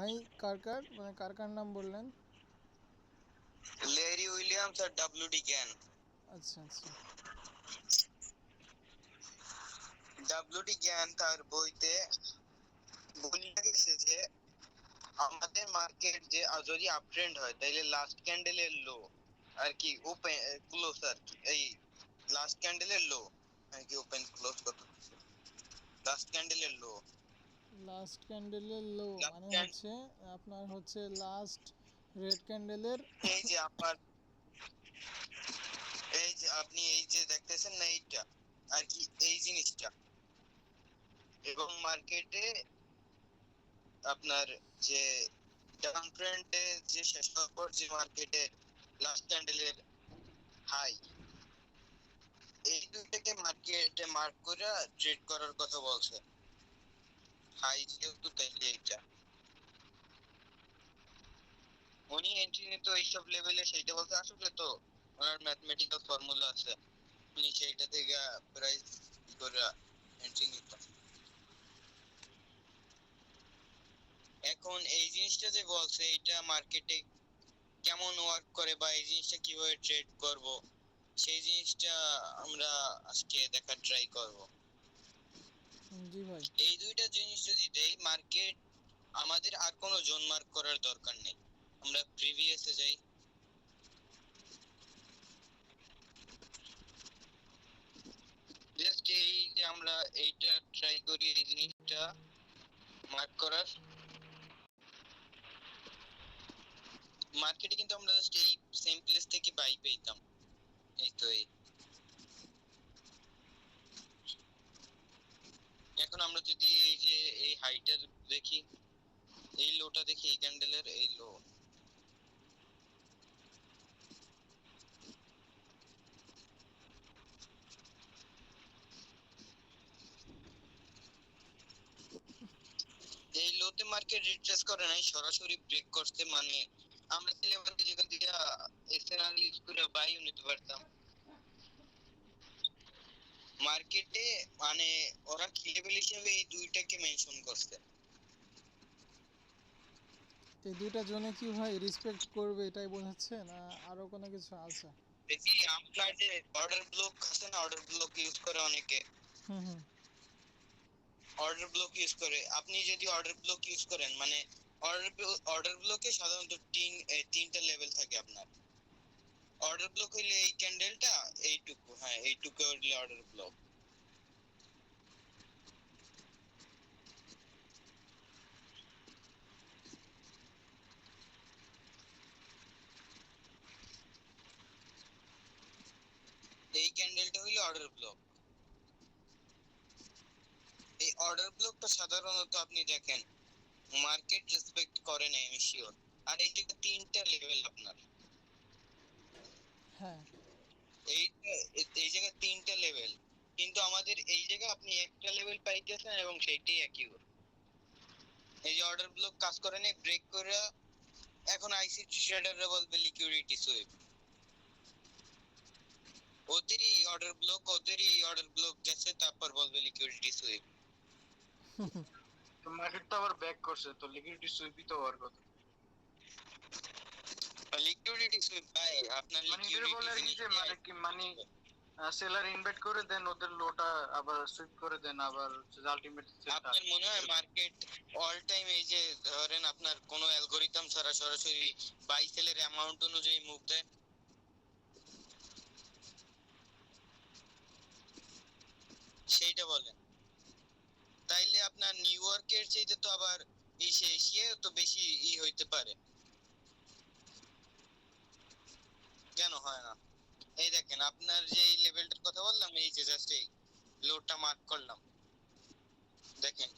ভাই কার মানে কার নাম বললেন? লেরি উইলিয়ামস আর ডব্লিউডি গ্যান। আচ্ছা আচ্ছা। ডব্লিউডি গ্যান তার বইতে বলে গেছে যে আমাদের মার্কেট যে যদি আপ ট্রেন্ড হয় তাহলে লাস্ট ক্যান্ডেলের লো আর কি ওপেন ক্লোজ আর কি এই লাস্ট ক্যান্ডেলের লো আর কি ওপেন ক্লোজ কত লাস্ট ক্যান্ডেলের লো লাস্ট ক্যান্ডেলের লো লাস্ট মানে হচ্ছে আপনার হচ্ছে লাস্ট রেড ক্যান্ডেলের। এই যে আপনার এই যে আপনি এই যে দেখতেছেন না এইটা আর কি এই জিনিসটা এবং মার্কেটে আপনার যে ডাউন ট্রেন্ডে যে শেষ হওয়ার পর যে মার্কেটের লাস্ট ক্যান্ডেলের হাই এই দুইটাকে মার্কেটে মার্ক করে ট্রেড করার কথা বলছে। হাই যেহেতু তাইলে এইটা উনি এন্ট্রি নিত এইসব লেভেলে সেইটা বলতে আসলে তো ওনার ম্যাথমেটিক্যাল ফর্মুলা আছে উনি সেইটা থেকে প্রাইস করে এন্ট্রি নিত। এখন এই জিনিসটা যে বলছে এটা মার্কেটে কেমন ওয়ার্ক করে বা এই জিনিসটা কিভাবে ট্রেড করব সেই জিনিসটা আমরা আজকে দেখার ট্রাই করব। জি ভাই। এই দুইটা জিনিস যদি দেই মার্কেট আমাদের আর কোনো জোন মার্ক করার দরকার নেই, আমরা প্রিভিয়াসে যাই। জাস্ট এই যে আমরা এইটা ট্রাই করি এই জিনিসটা মার্ক করার। মার্কেটে কিন্তু আমরা জাস্ট এই সেম প্লেস থেকে বাই পেতাম। এই তো এই এখন আমরা যদি এই যে এই হাইটার দেখি এই লোটা দেখি এই ক্যান্ডেলের এই লো এই লোতে মার্কেট রিট্রেস করে নাই সরাসরি ব্রেক করতে মানে আমরা চাইলে আবার এই জায়গা থেকে এসএনআর ইউজ করে বাইও নিতে পারতাম মার্কেটে মানে ওরা কি লেভেল হিসেবে এই দুইটাকে মেনশন করছে। এই দুইটা জোনে কি ভাই রেসপেক্ট করবে এটাই বোঝাচ্ছে না আরো কোনো কিছু আছে? দেখি আপনার যে অর্ডার ব্লক আছে না অর্ডার ব্লক ইউজ করে অনেকে হুম হুম। অর্ডার ব্লক ইউজ করে আপনি যদি অর্ডার ব্লক ইউজ করেন মানে অর্ডার ব্লকে সাধারণত তিনটা লেভেল থাকে আপনার। অর্ডার ব্লক হইলে এই ক্যান্ডেলটা এইটুকু হ্যাঁ এইটুকু হইলে অর্ডার ব্লক। এই ক্যান্ডেলটা হইলে অর্ডার ব্লক। এই অর্ডার ব্লকটা সাধারণত আপনি দেখেন মার্কেট রেসপেক্ট করে না আমি শিওর। আর এইটা তিনটা লেভেল আপনার হ্যাঁ। এইটা এই জায়গায় তিনটা লেভেল কিন্তু আমাদের এই জায়গায় আপনি একটা লেভেল পাইতেছেন এবং সেইটাই একই এই যে অর্ডার ব্লক কাজ করে নেই ব্রেক করে এখন আইসি ট্রেডাররা বলবে লিকুইডিটি সুইপ ওদেরই অর্ডার ব্লক গেছে তারপর বলবে লিকুইডিটি সুইপ। তো মার্কেট তো আবার ব্যাক করছে তো লিকুইডিটি সুইপই তো হওয়ার কথা। লিকুইডিটি সুইপ ভাই আপনার মানে এটা বলে আর কি যে মানে কি মানে সেলার ইনভাইট করে দেন ওদের লোটা আবার সুইপ করে দেন আবার আলটিমেট সেলটা। আপনার মনে হয় মার্কেট অল টাইম এই যে ধরেন আপনার কোনো অ্যালগরিদম ছাড়া সরাসরি বাই সেলের অ্যামাউন্ট অনুযায়ী মুভ দেয়? সেইটা বলেন। তাইলে আপনার নিউ ইয়র্কের চাইতে তো আবার এশিয়ায় তো বেশি হইতে পারে কেন হয় না? এই দেখেন আপনার যে এই লেভেলটার কথা বললাম এই যে জাস্ট এই লোডটা মার্ক করলাম দেখেন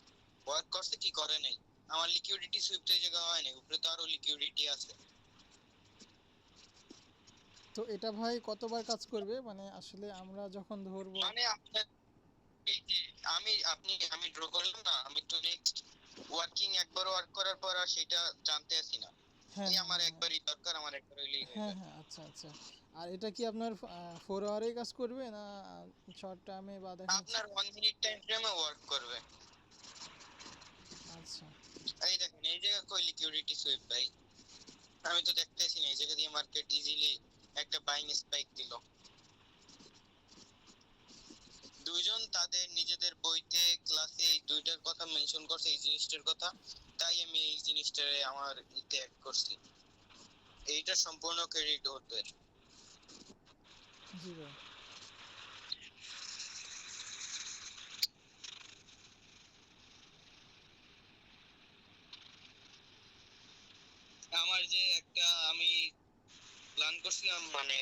ওয়ার্ক করছে কি করে নাই। আমার লিকুইডিটি সুইপ তো এই জায়গা হয় নাই উপরে তো আরো লিকুইডিটি আছে। তো এটা ভাই কতবার কাজ করবে মানে আসলে আমরা যখন ধরবো? মানে আপনার এই যে আমি ড্র করলাম না আমি তো নেক্সট ওয়ার্কিং একবার ওয়ার্ক করার পর আর সেটা জানতে আসি না। হ্যাঁ এই হ্যাঁ আমার হ্যাঁ একবারই দরকার আমার একবার হইলেই হয়ে হ্যাঁ যায়। হ্যাঁ। আচ্ছা আচ্ছা। আর এটা কি আপনার 4 আওয়ারেই কাজ করবে না শর্ট টার্মে বা দেখা যাচ্ছে? আপনার 1 মিনিট টাইম ফ্রেমে ওয়ার্ক করবে। আচ্ছা। এই দেখেন এই জায়গা কই লিকুইডিটি সুইপ ভাই? আমি তো দেখতেছি না এই জায়গা দিয়ে মার্কেট ইজিলি একটা বাইং স্পাইক দিল। দুইজন তাদের নিজেদের বইতে ক্লাসে এই দুইটার কথা মেনশন করছে, এই জিনিসটার কথা, তাই আমি এই জিনিসটারে আমার ইতে অ্যাড করছি। এইটা সম্পূর্ণ ক্রেডিট ওদের। জি ভাই। আমার যে একটা আমি প্ল্যান করছিলাম, মানে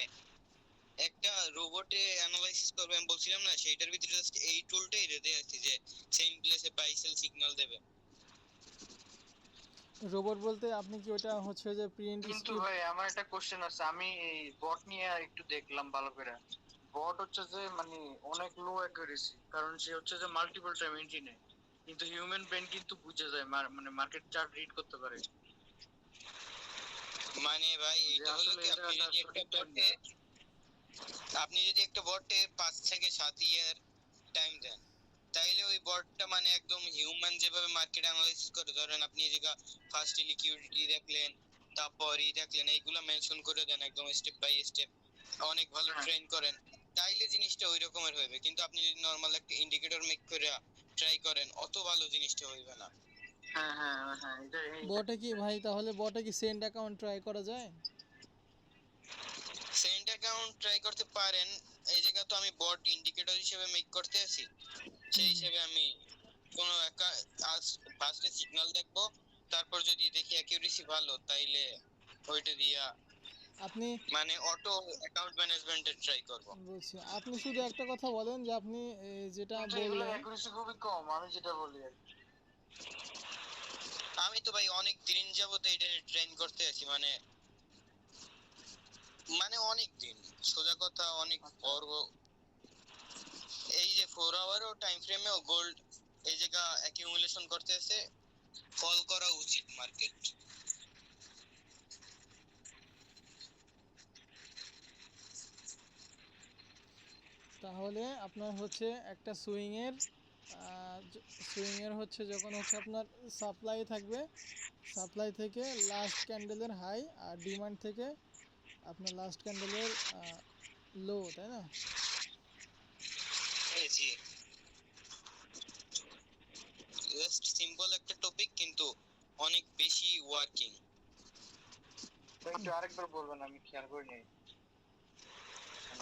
একটা রোবটে অ্যানালাইসিস করবে আমি বলছিলাম না, সেইটার ভিতরে জাস্ট এই টুলটাই রেখে আছি যে সেম প্লেসে বাই সেল সিগন্যাল দেবে। রোবট বলতে আপনি কি ওটা হচ্ছে যে প্রিন্ট কিন্তু স্ক্রিপ্ট? ভাই আমার একটা কোশ্চেন আছে, আমি এই বট নিয়ে একটু দেখলাম ভালো করে। বট হচ্ছে যে মানে অনেক লো অ্যাকুরেসি, কারণ সে হচ্ছে যে মাল্টিপল টাইম এন্ট্রি নেয়, কিন্তু হিউম্যান ব্রেন কিন্তু বুঝে যায়, মানে মার্কেট চার্ট রিড করতে পারে। মানে ভাই যে এইটা হলো আসলে কি, এটা আপনি একটা যদি একটা সঠিক টাইম বটে, আপনি যদি একটা বটে 5 থেকে 7 ইয়ার টাইম দেন, তাইলে ওই বটটা মানে একদম হিউম্যান যেভাবে মার্কেট অ্যানালাইসিস করে, ধরেন আপনি এই জায়গা ফার্স্ট লিকুইডিটি দেখলেন, তারপর দেখলেন, এইগুলা মেনশন করে দেন একদম স্টেপ বাই স্টেপ, অনেক ভালো হ্যাঁ ট্রেন করেন, তাইলে জিনিসটা ওই রকমের হইবে। কিন্তু আপনি যদি নরমাল একটা ইন্ডিকেটর মেক করে ট্রাই করেন, অত ভালো জিনিসটা হইবে না। হ্যাঁ হ্যাঁ হ্যাঁ, এটা বটে কি ভাই, তাহলে বটে কি সেন্ট অ্যাকাউন্ট ট্রাই করা যায়? সেন্ট অ্যাকাউন্ট ট্রাই করতে পারেন। এই জায়গা তো আমি বট ইন্ডিকেটর হিসেবে মেক করতে আছি, সেই হুম হুম। হিসেবে আমি কোনো একটা ফার্স্টে সিগন্যাল দেখবো, তারপর যদি দেখি অ্যাকিউরেসি ভালো, তাইলে ওইটা দিয়া আপনি মানে অটো অ্যাকাউন্ট ম্যানেজমেন্টে ট্রাই করব। বলছি, আপনি শুধু একটা কথা বলেন যে আপনি যেটা কিন্তু এগুলোর বললেন। অ্যাকুরেসি খুবই কম, আমি যেটা বলি আর কি। আমি তো ভাই অনেক দিন যাবত এটা ট্রেন করতে আছি, মানে মানে অনেক দিন, সোজা কথা অনেক আচ্ছা, বড়। এই যে 4 আওয়ারও টাইম ফ্রেমেও গোল্ড এই জায়গা অ্যাকিউমুলেশন করতে আছে, ফল করা উচিত মার্কেট। তাহলে আপনার হচ্ছে একটা সুইংয়ের হচ্ছে যখন হচ্ছে আপনার সাপ্লাই থাকবে, সাপ্লাই থেকে লাস্ট ক্যান্ডেলের হাই, আর ডিমান্ড থেকে আপনার লাস্ট ক্যান্ডেলের লো, তাই না? এই জি, জাস্ট সিম্পল একটা টপিক, কিন্তু অনেক বেশি ওয়ার্কিং। একটু আরেকবার বলবেন, আমি খেয়াল করিনি।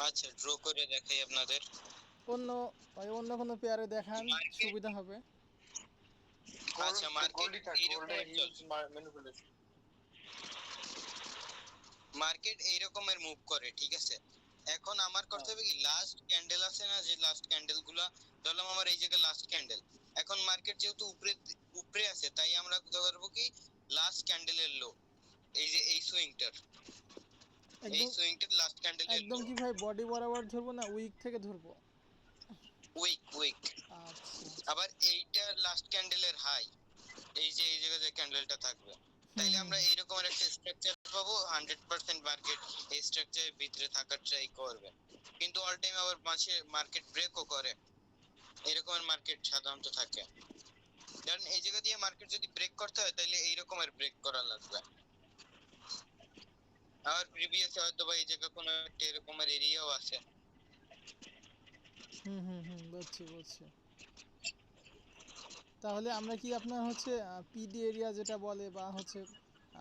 আচ্ছা, ড্র করে দেখাই আপনাদের। অন্য অন্য কোনো পেয়ারে দেখান, মার্কেট, সুবিধা হবে। আচ্ছা মার্কেট গোল্ডই থাক, গোল্ডে এইরকমের হিউজ ম্যানিপুলেশন। মার্কেট এইরকমের মুভ করে, ঠিক আছে। এখন আমার করতে হবে কি, লাস্ট ক্যান্ডেল আছে না, যে লাস্ট ক্যান্ডেল গুলা ধরলাম আমার এই জায়গায় লাস্ট ক্যান্ডেল। এখন মার্কেট যেহেতু উপরে উপরে আছে, তাই আমরা ধরবো কি লাস্ট ক্যান্ডেলের লো, এই যে এই সুইংটার, এই একদম সুইংটার লাস্ট ক্যান্ডেলের একদম লো। কি ভাই বডি বরাবর ধরবো না উইক থেকে ধরবো? Week week. আচ্ছা আচ্ছা। আবার এইটার লাস্ট ক্যান্ডেলের হাই, এই যে এই জায়গায় যে ক্যান্ডেলটা থাকবে, হুম তাইলে হুম আমরা হুম। এইরকমের একটা স্ট্রাকচার পাবো। 100% মার্কেট এই স্ট্রাকচারের ভিতরে থাকার ট্রাই করবে, কিন্তু অল টাইম আবার মাসে মার্কেট ব্রেকও করে, এরকমের মার্কেট সাধারণত থাকে। কারণ এই জায়গা দিয়ে মার্কেট যদি ব্রেক করতে হয়, তাহলে এই রকমের ব্রেক করা লাগবে। আর প্রিভিয়াসে হয়তো বা এই জায়গা কোনো একটা এরকমের এরিয়াও আছে। হুম হুম হুম, বুঝছি বুঝছি। তাহলে আমরা কি আপনার হচ্ছে পিডি এরিয়া যেটা বলে বা হচ্ছে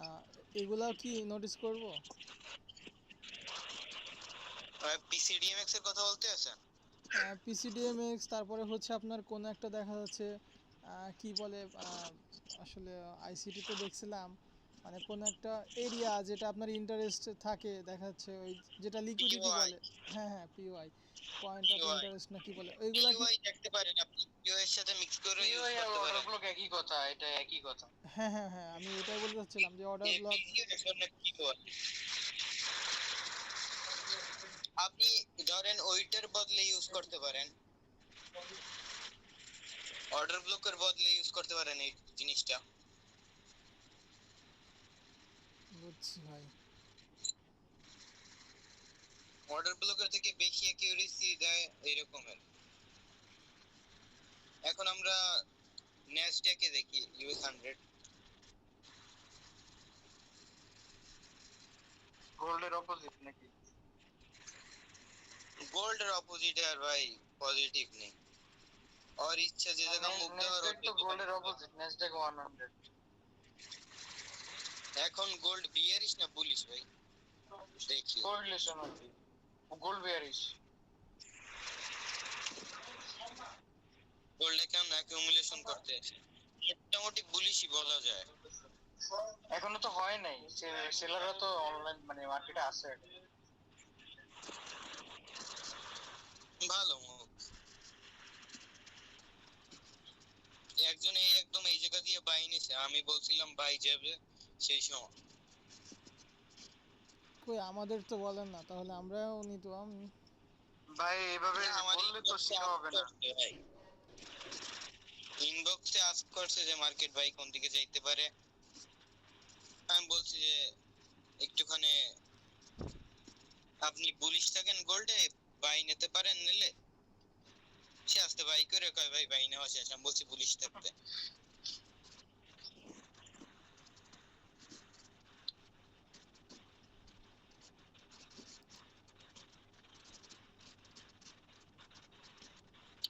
আহ, এগুলাও কি নোটিস করব? পিসিডিএমএক্স এর কথা বলতে আছেন? পিসিডিএমএক্স, তারপরে হচ্ছে আপনার কোন একটা দেখা যাচ্ছে কি বলে আসলে আইসিটিতে দেখছিলাম, মানে কোন একটা এরিয়া যেটা আপনার ইন্টারেস্ট থাকে, দেখা যাচ্ছে ওই যেটা লিকুইডিটি পিওআই, বলে। হ্যাঁ হ্যাঁ, POI, point of POI, interest না কি বলে ওইগুলা কি? পিওআই দেখতে পারেন আপনি, পিও এর সাথে মিক্স করে ইউজ পিওআই আর করতে অর্ডার পারেন। ব্লক একই কথা, এটা একই কথা। হ্যাঁ হ্যাঁ হ্যাঁ, আমি এটাই বলতে চাচ্ছিলাম যে অর্ডার ব্লক। এপিসিও এক ধরনের পিওআই। আপনি ধরেন ওইটার বদলে ইউজ করতে পারেন, অর্ডার ব্লকের বদলে ইউজ করতে পারেন এই জিনিসটা। বুঝছি ভাই। অর্ডার ব্লকের থেকে বেশি অ্যাকিউরেসি দেয় এরকমের। এখন আমরা ন্যাসড্যাকে দেখি ইউএস 100, গোল্ডের অপোজিট নাকি? গোল্ডের অপোজিট আর ভাই পজিটিভ নেই, और ইচ্ছা যে জায়গা মুভ দেওয়ার নেসডাক তো গোল্ডের অপোজিট, নেসডাক 100। এখন গোল্ড বিয়ারিশ না বুলিশ ভাই দেখি। কোরিলেশন আর কি, গোল্ড বেয়ারিশ। গোল্ড এখন অ্যাকুমুলেশন করতে মোটামুটি বুলিশই বলা যায়। এখনো তো হয় নাই, সেলাররা তো অনলাইন মানে মার্কেটে আছে। ভালো মুভ। একজন এই একদম এই জায়গা দিয়ে বাই নিছে, আমি বলছিলাম বাই যাবে সেই সময়। কই আমাদের তো বলেন না, তাহলে আমরাও নিতাম। ভাই এভাবে না, আমার বললে তো শেখা হবে না। ভাই ইনবক্সে আস্ক করছে যে মার্কেট ভাই কোন দিকে যাইতে পারে। আমি বলছি যে একটুখানি আপনি বুলিশ থাকেন গোল্ডে, বাই নিতে পারেন, নিলে সে আসতে বাই করে কয় ভাই বাই নেওয়া শেষ। আমি বলছি বুলিশ থাকতে।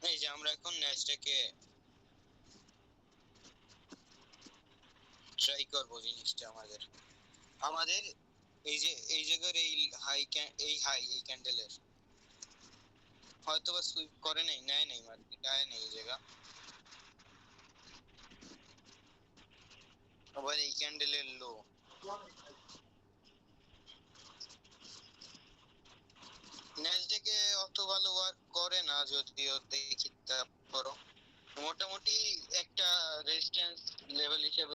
এই যে আমরা এখন ন্যাসডাকে ট্রাই করবো জিনিসটা। আমাদের আমাদের এই যে এই জায়গার এই হাই এই ক্যান্ডেলের হয়তো বা সুইপ করে নাই, নেয় নাই, মার্কেট আয় নাই এই জায়গা। আবার এই ক্যান্ডেলের লো। ন্যাসডাকে অত ভালো ওয়ার্ক করে না যদিও, দেখি তারপরও মোটামুটি একটা রেজিস্ট্যান্স লেভেল হিসেবে